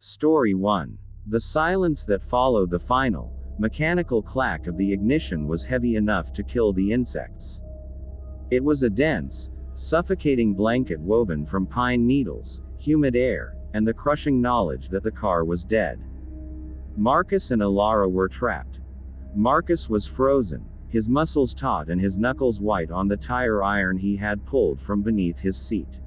Story 1. The silence that followed the final, mechanical clack of the ignition was heavy enough to kill the insects. It was a dense, suffocating blanket woven from pine needles, humid air, and the crushing knowledge that the car was dead. Marcus and Elara were trapped. Marcus was frozen, his muscles taut and his knuckles white on the tire iron he had pulled from beneath his seat.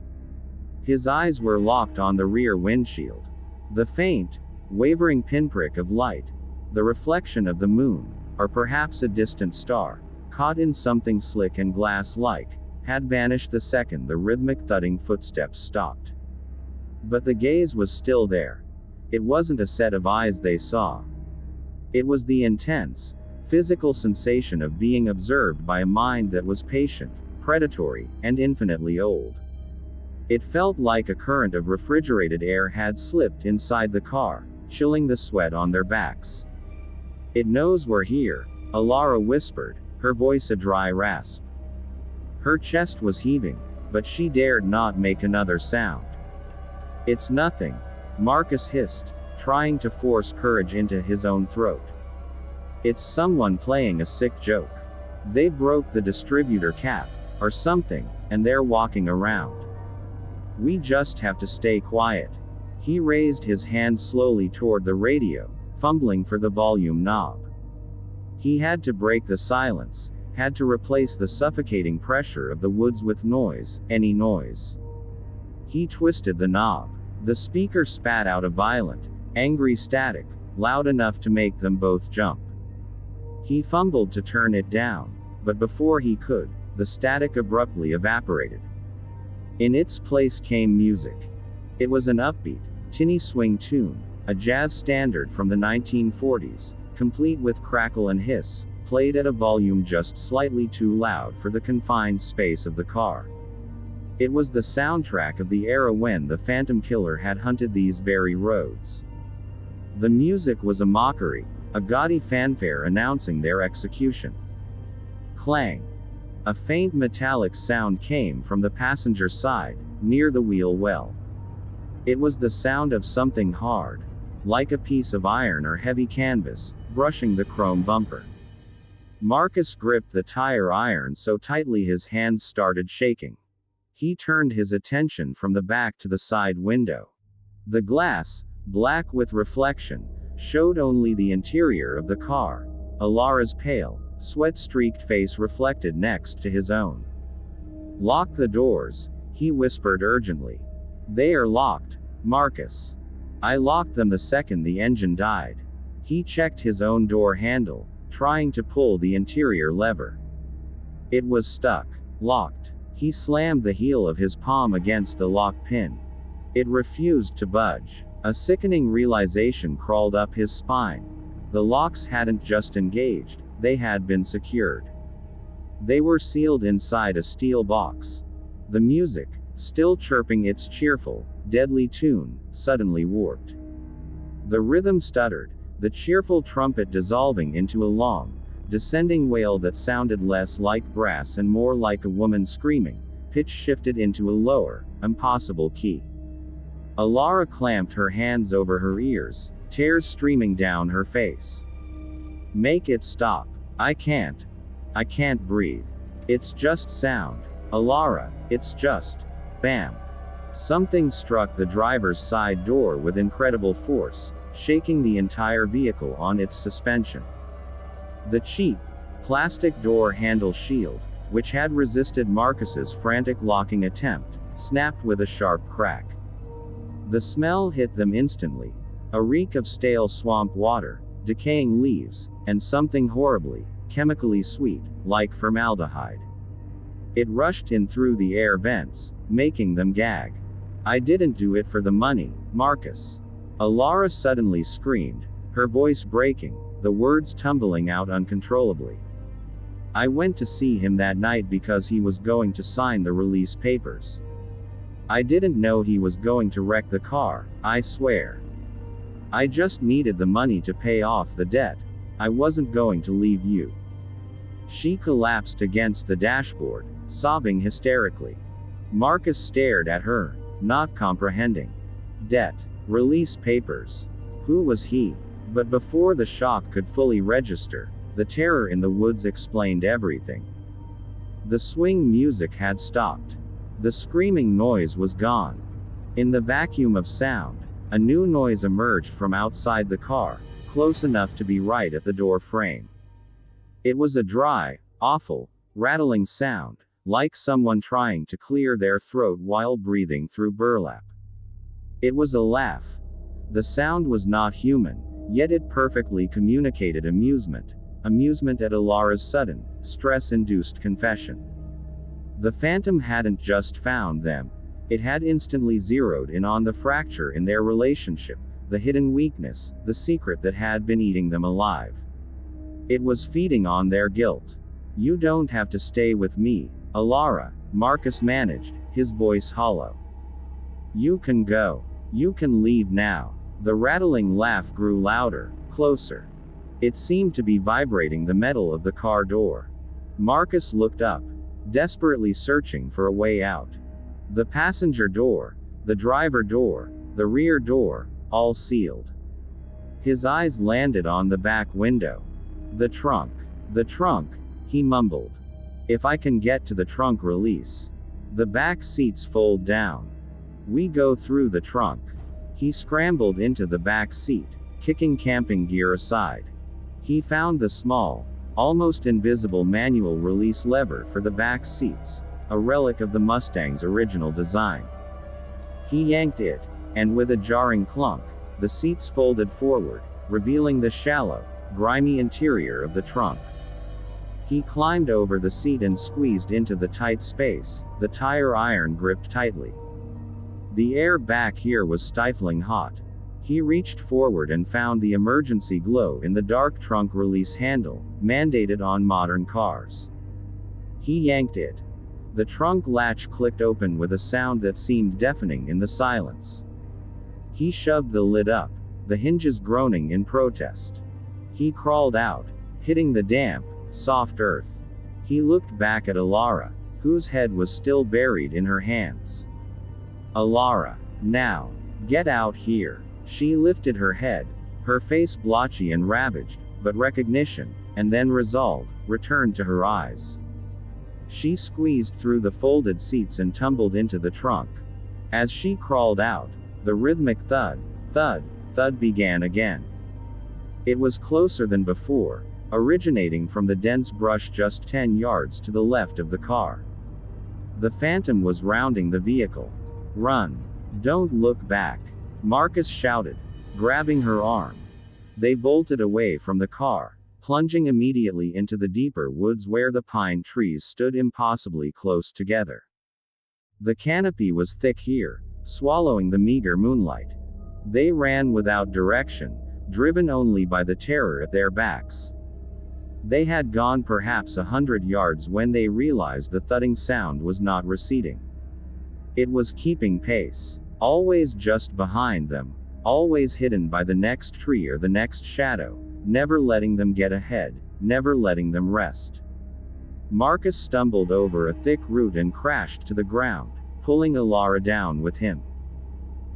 His eyes were locked on the rear windshield. The faint, wavering pinprick of light, the reflection of the moon, or perhaps a distant star, caught in something slick and glass-like, had vanished the second the rhythmic thudding footsteps stopped. But the gaze was still there. It wasn't a set of eyes they saw. It was the intense, physical sensation of being observed by a mind that was patient, predatory, and infinitely old. It felt like a current of refrigerated air had slipped inside the car, chilling the sweat on their backs. "It knows we're here," Elara whispered, her voice a dry rasp. Her chest was heaving, but she dared not make another sound. "It's nothing," Marcus hissed, trying to force courage into his own throat. "It's someone playing a sick joke. They broke the distributor cap, or something, and they're walking around. We just have to stay quiet." He raised his hand slowly toward the radio, fumbling for the volume knob. He had to break the silence, had to replace the suffocating pressure of the woods with noise, any noise. He twisted the knob. The speaker spat out a violent, angry static, loud enough to make them both jump. He fumbled to turn it down, but before he could, the static abruptly evaporated. In its place came music. It was an upbeat, tinny swing tune, a jazz standard from the 1940s, complete with crackle and hiss, played at a volume just slightly too loud for the confined space of the car. It was the soundtrack of the era when the Phantom Killer had hunted these very roads. The music was a mockery, a gaudy fanfare announcing their execution. Clang. A faint metallic sound came from the passenger side, near the wheel well. It was the sound of something hard, like a piece of iron or heavy canvas, brushing the chrome bumper. Marcus gripped the tire iron so tightly his hands started shaking. He turned his attention from the back to the side window. The glass, black with reflection, showed only the interior of the car, Elara's pale, sweat-streaked face reflected next to his own. "Lock the doors," he whispered urgently. "They are locked, Marcus. I locked them the second the engine died." He checked his own door handle, trying to pull the interior lever. It was stuck. Locked. He slammed the heel of his palm against the lock pin. It refused to budge. A sickening realization crawled up his spine. The locks hadn't just engaged, they had been secured. They were sealed inside a steel box. The music, still chirping its cheerful, deadly tune, suddenly warped. The rhythm stuttered, the cheerful trumpet dissolving into a long, descending wail that sounded less like brass and more like a woman screaming, pitch shifted into a lower, impossible key. Elara clamped her hands over her ears, tears streaming down her face. "Make it stop. I can't breathe. It's just sound. Elara, it's just..." Bam! Something struck the driver's side door with incredible force, shaking the entire vehicle on its suspension. The cheap, plastic door handle shield, which had resisted Marcus's frantic locking attempt, snapped with a sharp crack. The smell hit them instantly, a reek of stale swamp water, decaying leaves, and something horribly, chemically sweet, like formaldehyde. It rushed in through the air vents, making them gag. "I didn't do it for the money, Marcus." Elara suddenly screamed, her voice breaking, the words tumbling out uncontrollably. "I went to see him that night because he was going to sign the release papers. I didn't know he was going to wreck the car, I swear. I just needed the money to pay off the debt. I wasn't going to leave you." She collapsed against the dashboard, sobbing hysterically. Marcus stared at her, not comprehending. "Debt. Release papers. Who was he? But before the shock could fully register, the terror in the woods explained everything. The swing music had stopped. The screaming noise was gone. In the vacuum of sound, a new noise emerged from outside the car, close enough to be right at the door frame. It was a dry, awful, rattling sound, like someone trying to clear their throat while breathing through burlap. It was a laugh. The sound was not human, yet it perfectly communicated amusement. Amusement at Elara's sudden, stress-induced confession. The phantom hadn't just found them. It had instantly zeroed in on the fracture in their relationship, the hidden weakness, the secret that had been eating them alive. It was feeding on their guilt. "You don't have to stay with me, Elara," Marcus managed, his voice hollow. "You can go. You can leave now." The rattling laugh grew louder, closer. It seemed to be vibrating the metal of the car door. Marcus looked up, desperately searching for a way out. The passenger door, the driver door, the rear door, all sealed. His eyes landed on the back window. The trunk. The trunk, he mumbled. "If I can get to the trunk, release. The back seats fold down. We go through the trunk." He scrambled into the back seat, kicking camping gear aside. He found the small, almost invisible manual release lever for the back seats, a relic of the Mustang's original design. He yanked it, and with a jarring clunk, the seats folded forward, revealing the shallow, grimy interior of the trunk. He climbed over the seat and squeezed into the tight space, the tire iron gripped tightly. The air back here was stifling hot. He reached forward and found the emergency glow in the dark trunk release handle, mandated on modern cars. He yanked it. The trunk latch clicked open with a sound that seemed deafening in the silence. He shoved the lid up, the hinges groaning in protest. He crawled out, hitting the damp, soft earth. He looked back at Elara, whose head was still buried in her hands. "Elara, now, get out here." She lifted her head, her face blotchy and ravaged, but recognition, and then resolve, returned to her eyes. She squeezed through the folded seats and tumbled into the trunk. As she crawled out, the rhythmic thud, thud, thud began again. It was closer than before, originating from the dense brush just 10 yards to the left of the car. The phantom was rounding the vehicle. "Run. Don't look back," Marcus shouted, grabbing her arm. They bolted away from the car, plunging immediately into the deeper woods where the pine trees stood impossibly close together. The canopy was thick here, swallowing the meager moonlight. They ran without direction, driven only by the terror at their backs. They had gone perhaps 100 yards when they realized the thudding sound was not receding. It was keeping pace, always just behind them, always hidden by the next tree or the next shadow, never letting them get ahead, never letting them rest. Marcus stumbled over a thick root and crashed to the ground, pulling Elara down with him.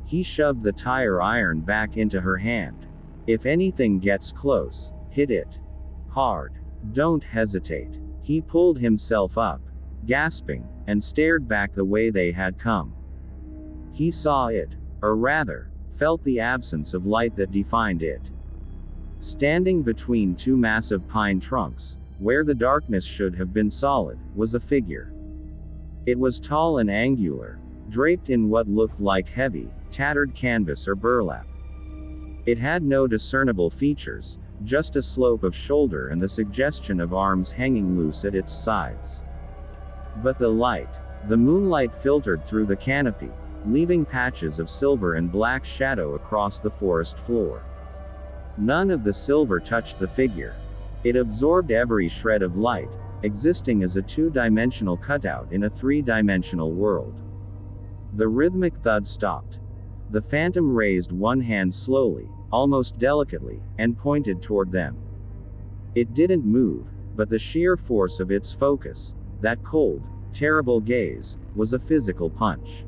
He shoved the tire iron back into her hand. "If anything gets close, hit it. Hard. Don't hesitate." He pulled himself up, gasping, and stared back the way they had come. He saw it, or rather, felt the absence of light that defined it. Standing between two massive pine trunks, where the darkness should have been solid, was a figure. It was tall and angular, draped in what looked like heavy, tattered canvas or burlap. It had no discernible features, just a slope of shoulder and the suggestion of arms hanging loose at its sides. But the moonlight filtered through the canopy, leaving patches of silver and black shadow across the forest floor. None of the silver touched the figure. It absorbed every shred of light, existing as a two-dimensional cutout in a three-dimensional world. The rhythmic thud stopped. The phantom raised one hand slowly, almost delicately, and pointed toward them. It didn't move, but the sheer force of its focus, that cold, terrible gaze, was a physical punch.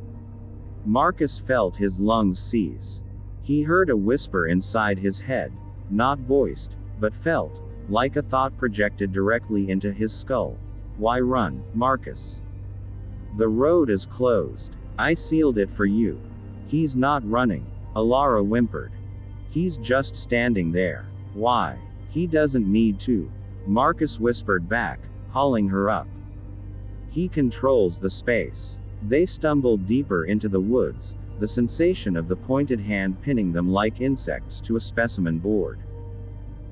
Marcus felt his lungs seize. He heard a whisper inside his head, not voiced, but felt, like a thought projected directly into his skull. Why run, Marcus? The road is closed. I sealed it for you. He's not running, Elara whimpered. He's just standing there. Why? He doesn't need to, Marcus whispered back, hauling her up. He controls the space. They stumbled deeper into the woods, the sensation of the pointed hand pinning them like insects to a specimen board.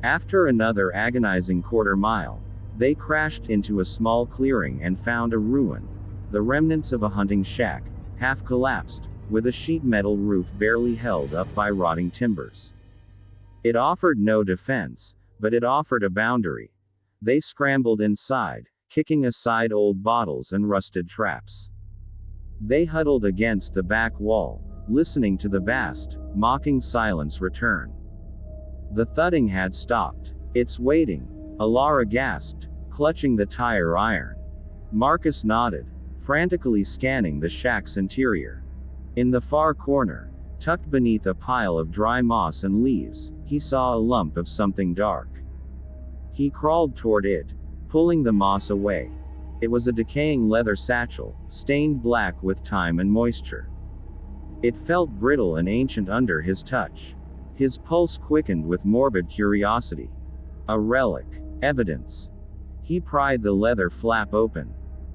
After another agonizing quarter mile, they crashed into a small clearing and found a ruin, the remnants of a hunting shack, half collapsed, with a sheet metal roof barely held up by rotting timbers. It offered no defense, but it offered a boundary. They scrambled inside, kicking aside old bottles and rusted traps. They huddled against the back wall, listening to the vast, mocking silence return. The thudding had stopped. It's waiting, Elara gasped, clutching the tire iron. Marcus nodded, frantically scanning the shack's interior. In the far corner, tucked beneath a pile of dry moss and leaves, he saw a lump of something dark. He crawled toward it, pulling the moss away. It was a decaying leather satchel, stained black with time and moisture. It felt brittle and ancient under his touch. His pulse quickened with morbid curiosity. A relic. Evidence. He pried the leather flap open.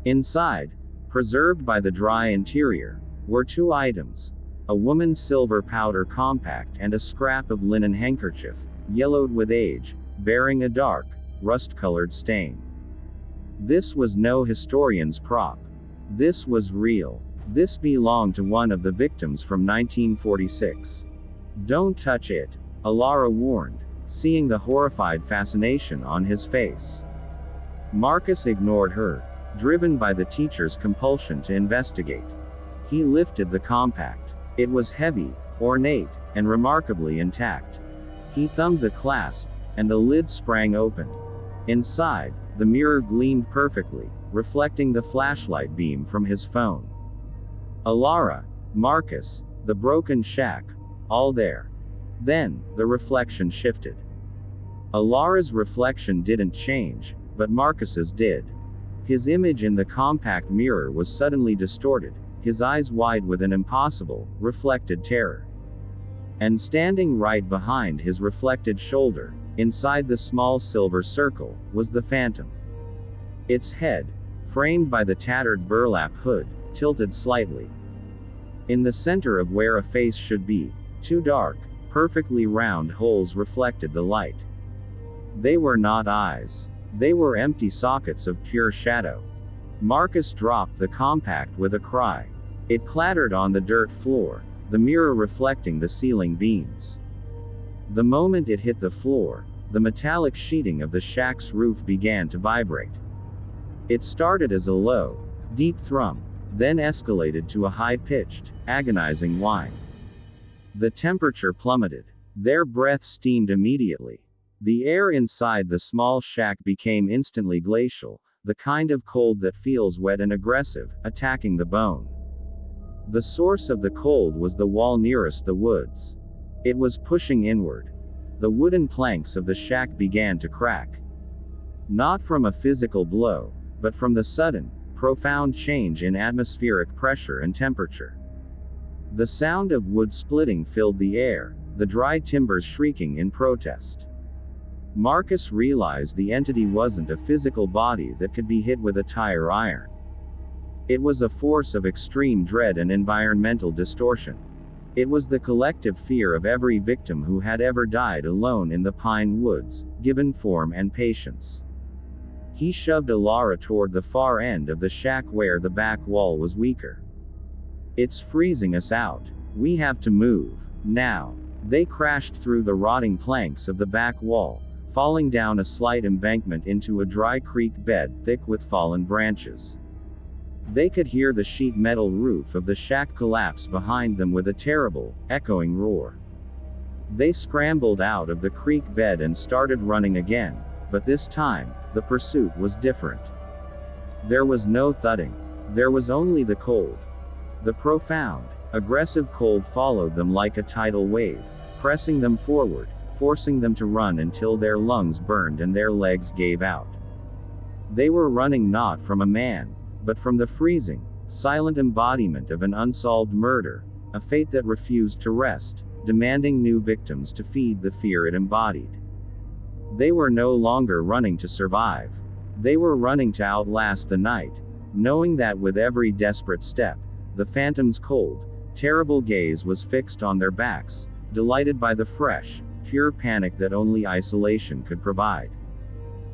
Inside, preserved by the dry interior, were two items: a woman's silver powder compact and a scrap of linen handkerchief, yellowed with age, bearing a dark, rust-colored stain. This was no historian's prop. This was real. This belonged to one of the victims from 1946. Don't touch it, Elara warned, seeing the horrified fascination on his face. Marcus ignored her, driven by the teacher's compulsion to investigate. He lifted the compact. It was heavy, ornate, and remarkably intact. He thumbed the clasp, and the lid sprang open. Inside, the mirror gleamed perfectly, reflecting the flashlight beam from his phone. Elara, Marcus, the broken shack, all there. Then, the reflection shifted. Elara's reflection didn't change, but Marcus's did. His image in the compact mirror was suddenly distorted, his eyes wide with an impossible, reflected terror. And standing right behind his reflected shoulder, inside the small silver circle, was the phantom. Its head, framed by the tattered burlap hood, tilted slightly. In the center of where a face should be, two dark, perfectly round holes reflected the light. They were not eyes. They were empty sockets of pure shadow. Marcus dropped the compact with a cry. It clattered on the dirt floor, the mirror reflecting the ceiling beams. The moment it hit the floor, the metallic sheeting of the shack's roof began to vibrate. It started as a low, deep thrum, then escalated to a high-pitched, agonizing whine. The temperature plummeted. Their breath steamed immediately. The air inside the small shack became instantly glacial, the kind of cold that feels wet and aggressive, attacking the bone. The source of the cold was the wall nearest the woods. It was pushing inward. The wooden planks of the shack began to crack. Not from a physical blow, but from the sudden, profound change in atmospheric pressure and temperature. The sound of wood splitting filled the air, the dry timbers shrieking in protest. Marcus realized the entity wasn't a physical body that could be hit with a tire iron. It was a force of extreme dread and environmental distortion. It was the collective fear of every victim who had ever died alone in the pine woods, given form and patience. He shoved Elara toward the far end of the shack where the back wall was weaker. It's freezing us out. We have to move, now. They crashed through the rotting planks of the back wall, falling down a slight embankment into a dry creek bed thick with fallen branches. They could hear the sheet metal roof of the shack collapse behind them with a terrible, echoing roar. They scrambled out of the creek bed and started running again, but this time, the pursuit was different. There was no thudding. There was only the cold. The profound, aggressive cold followed them like a tidal wave, pressing them forward, forcing them to run until their lungs burned and their legs gave out. They were running not from a man, but from the freezing, silent embodiment of an unsolved murder, a fate that refused to rest, demanding new victims to feed the fear it embodied. They were no longer running to survive. They were running to outlast the night, knowing that with every desperate step, the phantom's cold, terrible gaze was fixed on their backs, delighted by the fresh, pure panic that only isolation could provide.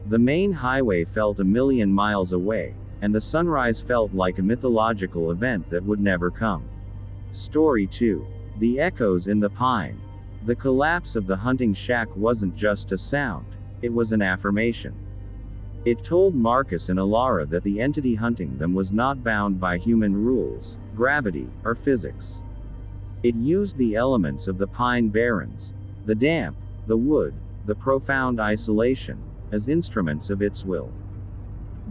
The main highway felt a million miles away, and the sunrise felt like a mythological event that would never come. Story 2. The Echoes in the Pine. The collapse of the hunting shack wasn't just a sound, it was an affirmation. It told Marcus and Elara that the entity hunting them was not bound by human rules, gravity, or physics. It used the elements of the Pine Barrens, the damp, the wood, the profound isolation, as instruments of its will.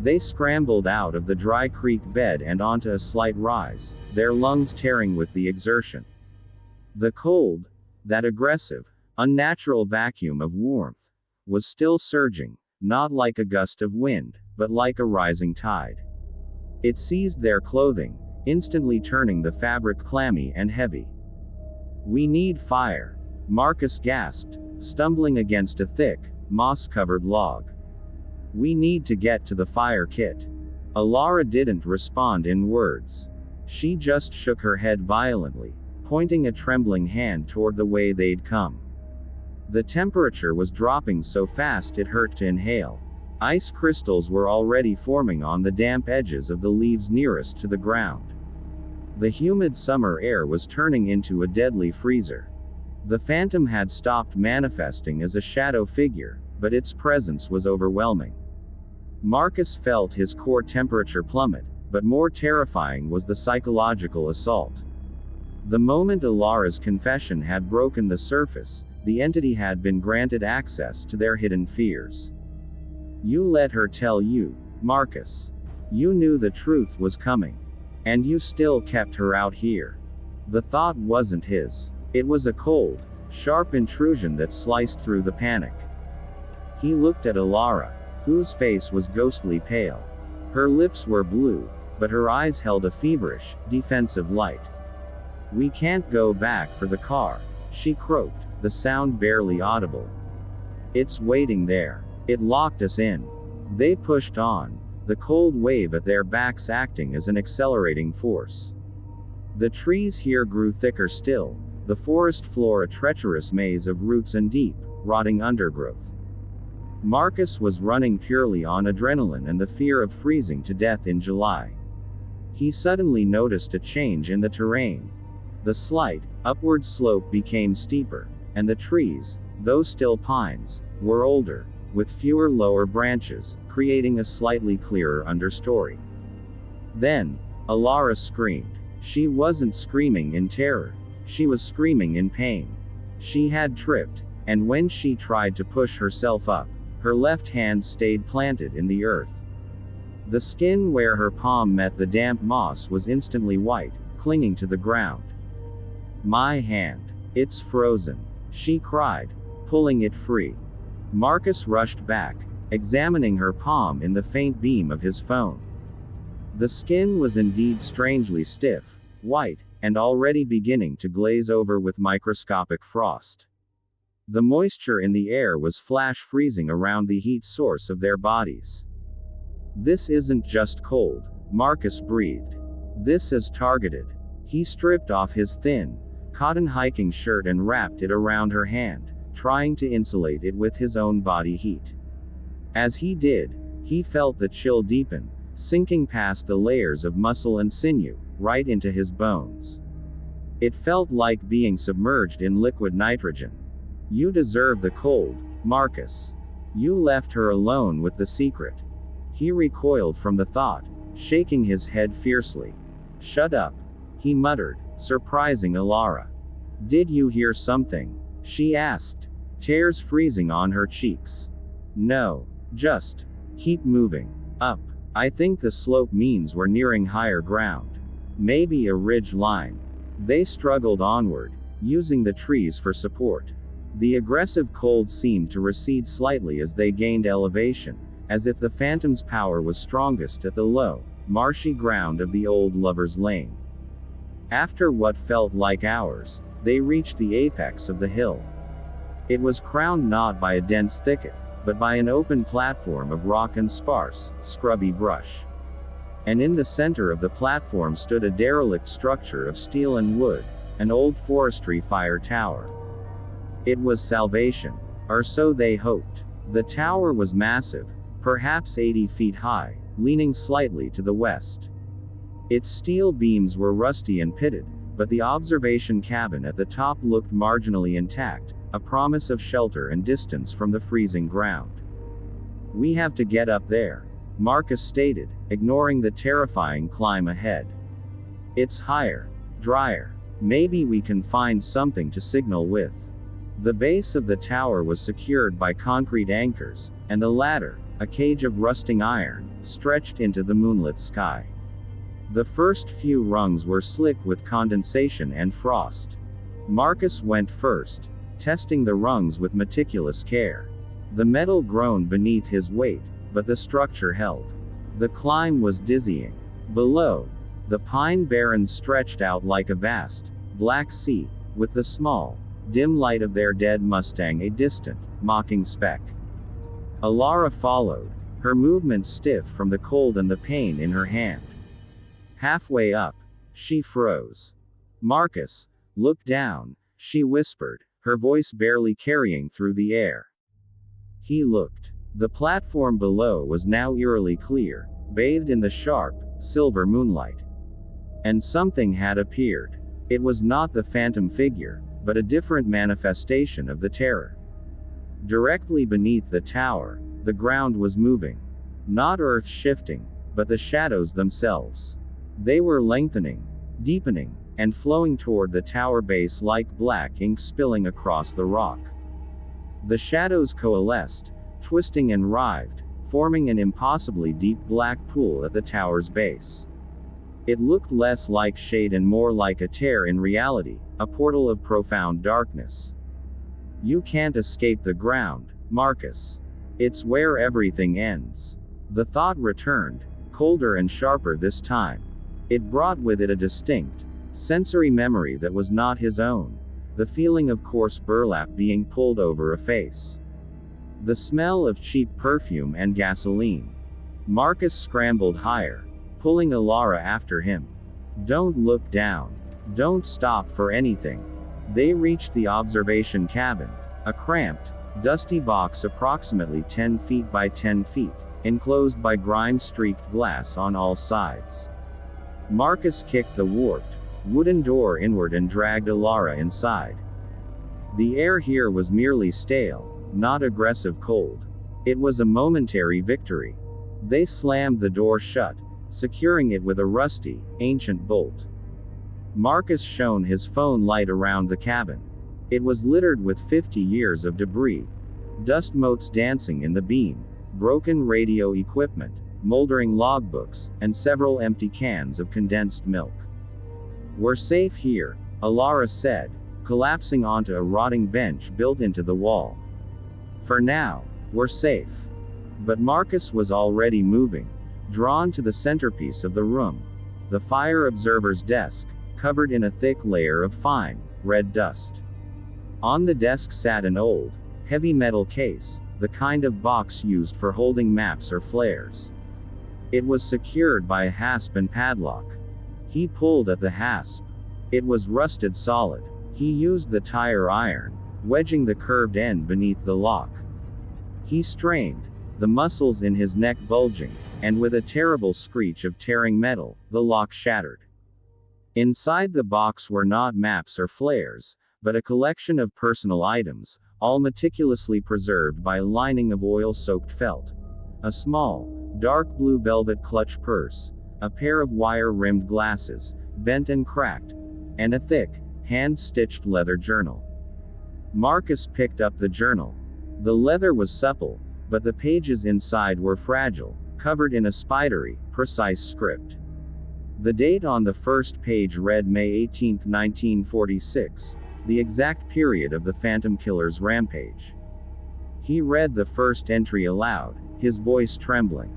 They scrambled out of the dry creek bed and onto a slight rise, their lungs tearing with the exertion. The cold, that aggressive, unnatural vacuum of warmth, was still surging, not like a gust of wind, but like a rising tide. It seized their clothing, instantly turning the fabric clammy and heavy. "We need fire," Marcus gasped, stumbling against a thick, moss-covered log. "We need to get to the fire kit." Elara didn't respond in words. She just shook her head violently, pointing a trembling hand toward the way they'd come. The temperature was dropping so fast it hurt to inhale. Ice crystals were already forming on the damp edges of the leaves nearest to the ground. The humid summer air was turning into a deadly freezer. The phantom had stopped manifesting as a shadow figure, but its presence was overwhelming. Marcus felt his core temperature plummet, but more terrifying was the psychological assault. The moment Elara's confession had broken the surface, the entity had been granted access to their hidden fears. "You let her tell you, Marcus. You knew the truth was coming. And you still kept her out here." The thought wasn't his. It was a cold, sharp intrusion that sliced through the panic. He looked at Elara, whose face was ghostly pale. Her lips were blue, but her eyes held a feverish, defensive light. "We can't go back for the car," she croaked, the sound barely audible. "It's waiting there. It locked us in." They pushed on, the cold wave at their backs acting as an accelerating force. The trees here grew thicker still, the forest floor a treacherous maze of roots and deep, rotting undergrowth. Marcus was running purely on adrenaline and the fear of freezing to death in July. He suddenly noticed a change in the terrain. The slight, upward slope became steeper, and the trees, though still pines, were older, with fewer lower branches, creating a slightly clearer understory. Then, Elara screamed. She wasn't screaming in terror. She was screaming in pain. She had tripped, and when she tried to push herself up, her left hand stayed planted in the earth. The skin where her palm met the damp moss was instantly white, clinging to the ground. "My hand. It's frozen," she cried, pulling it free. Marcus rushed back, examining her palm in the faint beam of his phone. The skin was indeed strangely stiff, white, and already beginning to glaze over with microscopic frost. The moisture in the air was flash freezing around the heat source of their bodies. "This isn't just cold," Marcus breathed. "This is targeted." He stripped off his thin, cotton hiking shirt and wrapped it around her hand, trying to insulate it with his own body heat. As he did, he felt the chill deepen, sinking past the layers of muscle and sinew, right into his bones. It felt like being submerged in liquid nitrogen. "You deserve the cold, Marcus. You left her alone with the secret." He recoiled from the thought, shaking his head fiercely. "Shut up," he muttered, surprising Elara. "Did you hear something?" she asked, tears freezing on her cheeks. "No. Just keep moving. Up. I think the slope means we're nearing higher ground. Maybe a ridge line." They struggled onward, using the trees for support. The aggressive cold seemed to recede slightly as they gained elevation, as if the phantom's power was strongest at the low, marshy ground of the old Lover's Lane. After what felt like hours, they reached the apex of the hill. It was crowned not by a dense thicket, but by an open platform of rock and sparse, scrubby brush. And in the center of the platform stood a derelict structure of steel and wood, an old forestry fire tower. It was salvation. Or so they hoped. The tower was massive, perhaps 80 feet high, leaning slightly to the west. Its steel beams were rusty and pitted, but the observation cabin at the top looked marginally intact, a promise of shelter and distance from the freezing ground. "We have to get up there," Marcus stated, ignoring the terrifying climb ahead. "It's higher, drier. Maybe we can find something to signal with." The base of the tower was secured by concrete anchors, and the ladder, a cage of rusting iron, stretched into the moonlit sky. The first few rungs were slick with condensation and frost. Marcus went first, testing the rungs with meticulous care. The metal groaned beneath his weight, but the structure held. The climb was dizzying. Below, the Pine Barrens stretched out like a vast, black sea, with the small, dim light of their dead Mustang a distant, mocking speck. Elara followed, her movements stiff from the cold and the pain in her hand. Halfway up, she froze. "Marcus, look down," she whispered, her voice barely carrying through the air. He looked. The platform below was now eerily clear, bathed in the sharp, silver moonlight. And something had appeared. It was not the phantom figure, but a different manifestation of the terror. Directly beneath the tower, the ground was moving. Not earth shifting, but the shadows themselves. They were lengthening, deepening, and flowing toward the tower base like black ink spilling across the rock. The shadows coalesced, twisting and writhed, forming an impossibly deep black pool at the tower's base. It looked less like shade and more like a tear in reality, a portal of profound darkness. "You can't escape the ground, Marcus. It's where everything ends." The thought returned, colder and sharper this time. It brought with it a distinct, sensory memory that was not his own, the feeling of coarse burlap being pulled over a face. The smell of cheap perfume and gasoline. Marcus scrambled higher, pulling Elara after him. "Don't look down. Don't stop for anything." They reached the observation cabin, a cramped, dusty box approximately 10 feet by 10 feet, enclosed by grime-streaked glass on all sides. Marcus kicked the warped, wooden door inward and dragged Elara inside. The air here was merely stale, not aggressive cold. It was a momentary victory. They slammed the door shut, securing it with a rusty, ancient bolt. Marcus shone his phone light around the cabin. It was littered with 50 years of debris. Dust motes dancing in the beam, broken radio equipment, moldering logbooks, and several empty cans of condensed milk. "We're safe here," Elara said, collapsing onto a rotting bench built into the wall. "For now, we're safe." But Marcus was already moving, drawn to the centerpiece of the room, the fire observer's desk, covered in a thick layer of fine, red dust. On the desk sat an old, heavy metal case, the kind of box used for holding maps or flares. It was secured by a hasp and padlock. He pulled at the hasp. It was rusted solid. He used the tire iron, wedging the curved end beneath the lock. He strained, the muscles in his neck bulging, and with a terrible screech of tearing metal, the lock shattered. Inside the box were not maps or flares, but a collection of personal items, all meticulously preserved by a lining of oil-soaked felt. A small, dark blue velvet clutch purse, a pair of wire-rimmed glasses, bent and cracked, and a thick, hand-stitched leather journal. Marcus picked up the journal. The leather was supple, but the pages inside were fragile, covered in a spidery, precise script. The date on the first page read May 18, 1946, the exact period of the Phantom Killer's rampage. He read the first entry aloud, his voice trembling.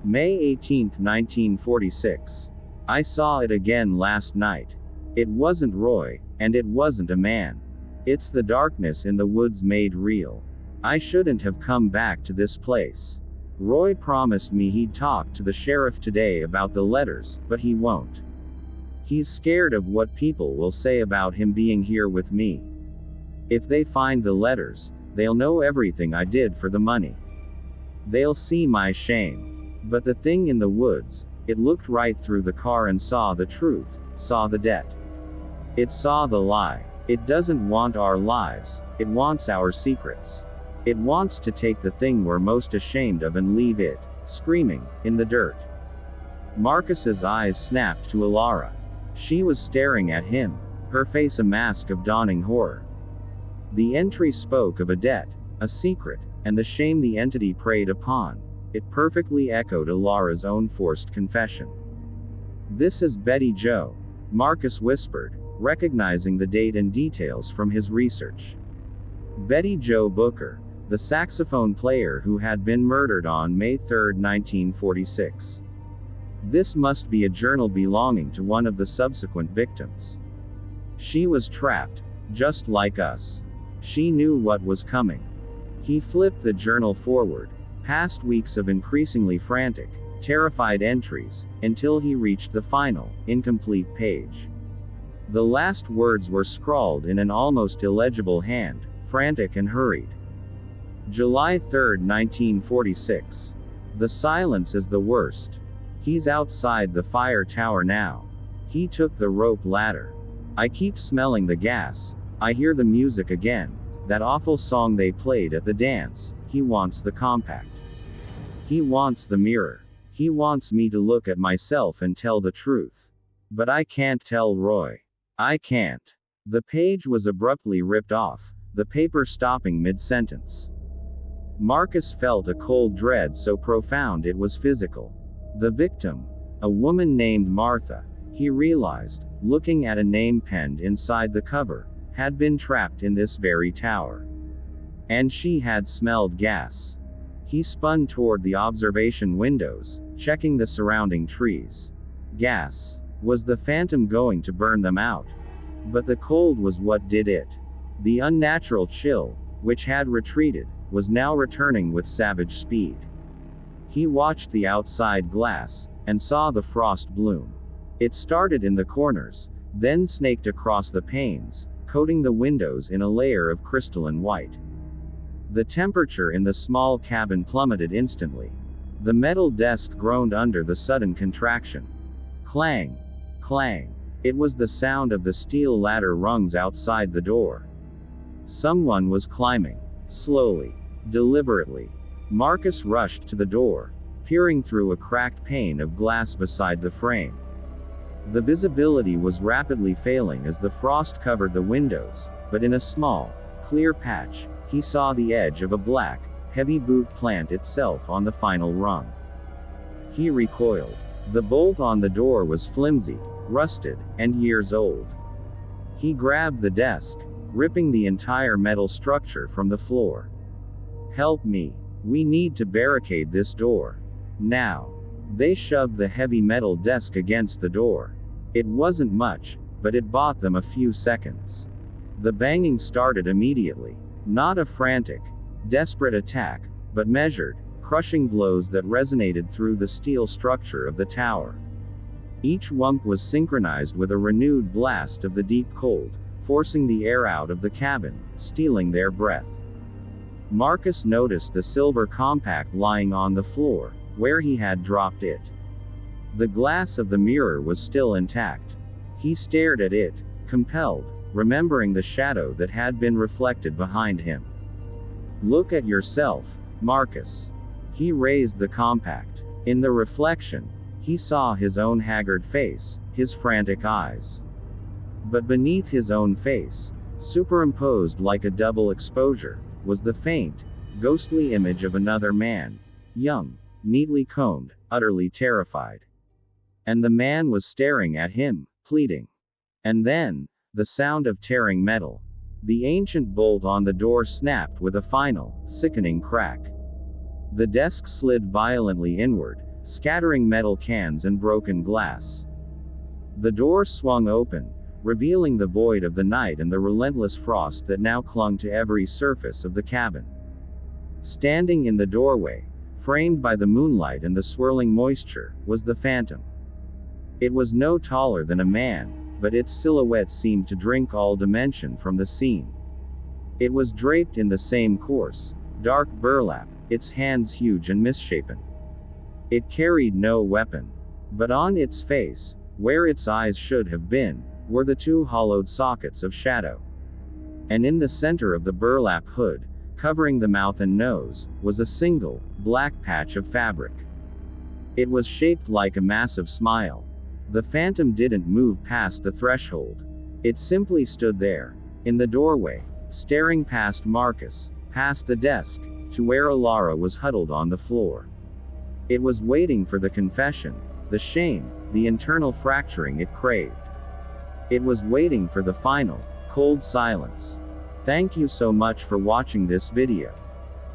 May 18, 1946. I saw it again last night. It wasn't Roy, and it wasn't a man. It's the darkness in the woods made real. I shouldn't have come back to this place. Roy promised me he'd talk to the sheriff today about the letters, but he won't. He's scared of what people will say about him being here with me. If they find the letters, they'll know everything I did for the money. They'll see my shame. But the thing in the woods, it looked right through the car and saw the truth, saw the debt. It saw the lie. It doesn't want our lives, it wants our secrets. It wants to take the thing we're most ashamed of and leave it, screaming, in the dirt. Marcus's eyes snapped to Elara. She was staring at him, her face a mask of dawning horror. The entry spoke of a debt, a secret, and the shame the entity preyed upon. It perfectly echoed Elara's own forced confession. This is Betty Jo, Marcus whispered, recognizing the date and details from his research. Betty Jo Booker, the saxophone player who had been murdered on May 3, 1946. This must be a journal belonging to one of the subsequent victims. She was trapped, just like us. She knew what was coming. He flipped the journal forward, past weeks of increasingly frantic, terrified entries, until he reached the final, incomplete page. The last words were scrawled in an almost illegible hand, frantic and hurried. July 3, 1946. The silence is the worst. He's outside the fire tower now. He took the rope ladder. I keep smelling the gas. I hear the music again, that awful song they played at the dance. He wants the compact. He wants the mirror. He wants me to look at myself and tell the truth. But I can't tell Roy. I can't. The page was abruptly ripped off, the paper stopping mid-sentence. Marcus felt a cold dread so profound it was physical. The victim, a woman named Martha, he realized, looking at a name penned inside the cover, had been trapped in this very tower. And she had smelled gas. He spun toward the observation windows, checking the surrounding trees. Gas. Was the phantom going to burn them out? But the cold was what did it. The unnatural chill, which had retreated, was now returning with savage speed. He watched the outside glass, and saw the frost bloom. It started in the corners, then snaked across the panes, coating the windows in a layer of crystalline white. The temperature in the small cabin plummeted instantly. The metal desk groaned under the sudden contraction. Clang. Clang. It was the sound of the steel ladder rungs outside the door. Someone was climbing. Slowly. Deliberately. Marcus rushed to the door, peering through a cracked pane of glass beside the frame. The visibility was rapidly failing as the frost covered the windows, but in a small, clear patch, he saw the edge of a black, heavy boot plant itself on the final rung. He recoiled. The bolt on the door was flimsy, rusted, and years old. He grabbed the desk, ripping the entire metal structure from the floor. Help me. We need to barricade this door. Now. They shoved the heavy metal desk against the door. It wasn't much, but it bought them a few seconds. The banging started immediately. Not a frantic, desperate attack, but measured, crushing blows that resonated through the steel structure of the tower. Each whump was synchronized with a renewed blast of the deep cold, forcing the air out of the cabin, stealing their breath. Marcus noticed the silver compact lying on the floor, where he had dropped it. The glass of the mirror was still intact. He stared at it, compelled, remembering the shadow that had been reflected behind him. Look at yourself, Marcus. He raised the compact. In the reflection, he saw his own haggard face, his frantic eyes. But beneath his own face, superimposed like a double exposure, was the faint, ghostly image of another man, young, neatly combed, utterly terrified. And the man was staring at him, pleading. And then, the sound of tearing metal, The ancient bolt on the door snapped with a final, sickening crack. The desk slid violently inward, scattering metal cans and broken glass. The door swung open, revealing the void of the night and the relentless frost that now clung to every surface of the cabin. Standing in the doorway, framed by the moonlight and the swirling moisture, was the phantom. It was no taller than a man, but its silhouette seemed to drink all dimension from the scene. It was draped in the same coarse, dark burlap, its hands huge and misshapen. It carried no weapon. But on its face, where its eyes should have been, were the two hollowed sockets of shadow. And in the center of the burlap hood, covering the mouth and nose, was a single, black patch of fabric. It was shaped like a massive smile. The phantom didn't move past the threshold. It simply stood there, in the doorway, staring past Marcus, past the desk, to where Elara was huddled on the floor. It was waiting for the confession, the shame, the internal fracturing it craved. It was waiting for the final, cold silence. Thank you so much for watching this video.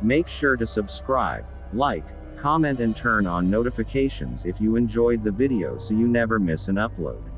Make sure to subscribe, like, comment and turn on notifications if you enjoyed the video so you never miss an upload.